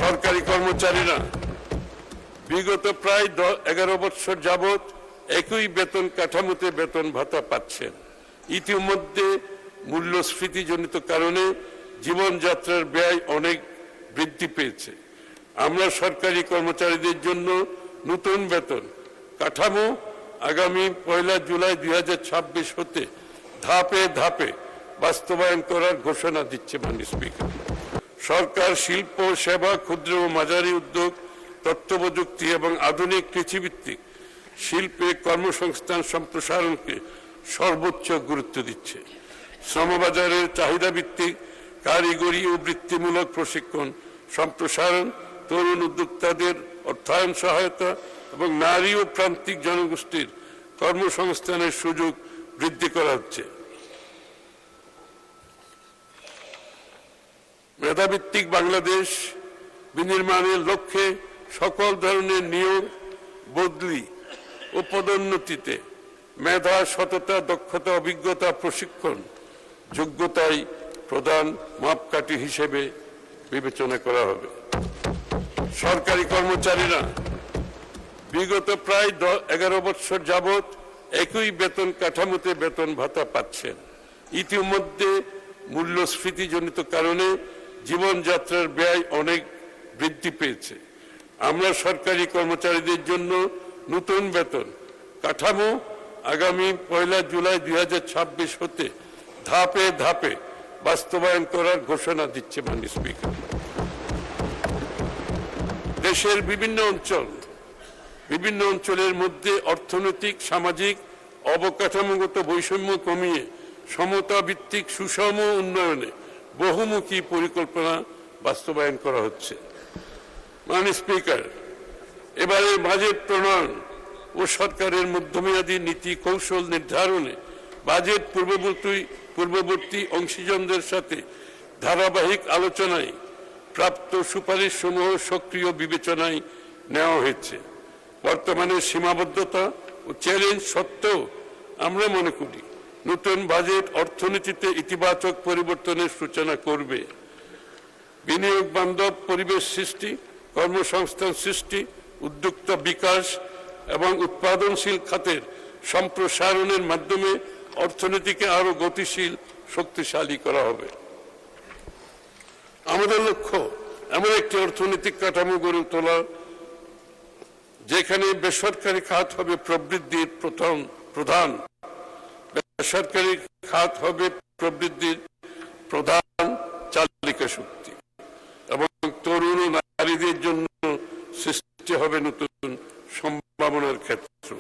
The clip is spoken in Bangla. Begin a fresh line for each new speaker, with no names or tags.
সরকারি কর্মচারীরা বিগত প্রায় 11 বছর যাবৎ একই বেতন কাঠামোতে বেতন ভাতা পাচ্ছেন। ইতিমধ্যে মূল্যস্ফীতিজনিত কারণে জীবনযাত্রার ব্যয় অনেক বৃদ্ধি পেয়েছে। আমরা সরকারি কর্মচারীদের জন্য নতুন বেতন কাঠামো আগামী 1 জুলাই 2026 হতে ধাপে ধাপে বাস্তবায়ন করার ঘোষণা দিচ্ছে মাননীয় স্পিকার। সরকার শিল্প, সেবা, ক্ষুদ্র ও মাঝারি উদ্যোগ, তথ্য প্রযুক্তি এবং আধুনিক কৃষিভিত্তিক শিল্পে কর্মসংস্থান সম্প্রসারণকে সর্বোচ্চ গুরুত্ব দিচ্ছে। শ্রমবাজারের চাহিদা ভিত্তিক কারিগরি ও বৃত্তিমূলক প্রশিক্ষণ সম্প্রসারণ, তরুণ উদ্যোক্তাদের অর্থায়ন সহায়তা এবং নারী ও প্রান্তিক জনগোষ্ঠীর কর্মসংস্থানের সুযোগ বৃদ্ধি করা হচ্ছে। মেধাভিত্তিক বাংলাদেশ বিনির্মাণের লক্ষ্যে সকল ধরনের নিয়োগ, বদলি ও পদোন্নতিতে মেধা, সততা, দক্ষতা, অভিজ্ঞতা, প্রশিক্ষণ, যোগ্যতাই প্রধান মাপকাঠি হিসেবে বিবেচনা করা হবে। সরকারি কর্মচারীরা বিগত প্রায় 11 বছর যাবৎ একই বেতন কাঠামোতে বেতন ভাতা পাচ্ছেন। ইতিমধ্যে মূল্যস্ফীতিজনিত কারণে জীবনযাত্রার ব্যয় অনেক বৃদ্ধি পেয়েছে। আমরা সরকারি কর্মচারীদের জন্য নতুন বেতন কাঠামো আগামী 1 জুলাই 2026 হতে ধাপে ধাপে বাস্তবায়ন করার ঘোষণা দিচ্ছে মাননীয় স্পিকার। দেশের বিভিন্ন অঞ্চলের মধ্যে অর্থনৈতিক, সামাজিক, অবকাঠামোগত বৈষম্য কমিয়ে সমতা ভিত্তিক সুষম উন্নয়নে বহুমুখী পরিকল্পনা বাস্তবায়ন করা হচ্ছে। মাননীয় স্পিকার, এবারে বাজেট প্রণয়ন ও সরকারের মধ্যমেয়াদী নীতি কৌশল নির্ধারণে বাজেট পূর্ববর্তী অংশীজনদের সাথে ধারাবাহিক আলোচনায় প্রাপ্ত সুপারিশ সমূহ সক্রিয় বিবেচনায় নেওয়া হয়েছে। বর্তমানে সীমাবদ্ধতা ও চ্যালেঞ্জ সত্ত্বেও আমরা মনে করি নতুন বাজেট অর্থনীতিতে ইতিবাচক পরিবর্তনের সূচনা করবে। বিনিয়োগ বান্ধব পরিবেশ সৃষ্টি, কর্মসংস্থান সৃষ্টি, উদ্যোক্তা বিকাশ এবং উৎপাদনশীল খাতের সম্প্রসারণের মাধ্যমে অর্থনীতিকে আরো গতিশীল, শক্তিশালী করা হবে। আমাদের লক্ষ্য এমন একটি অর্থনৈতিক কাঠামো গড়ে তোলা যেখানে বেসরকারি খাত হবে প্রবৃদ্ধির প্রধান চালিকা শক্তি এবং তরুণ ও নারীদের জন্য সৃষ্টি হবে নতুন সম্ভাবনার ক্ষেত্র।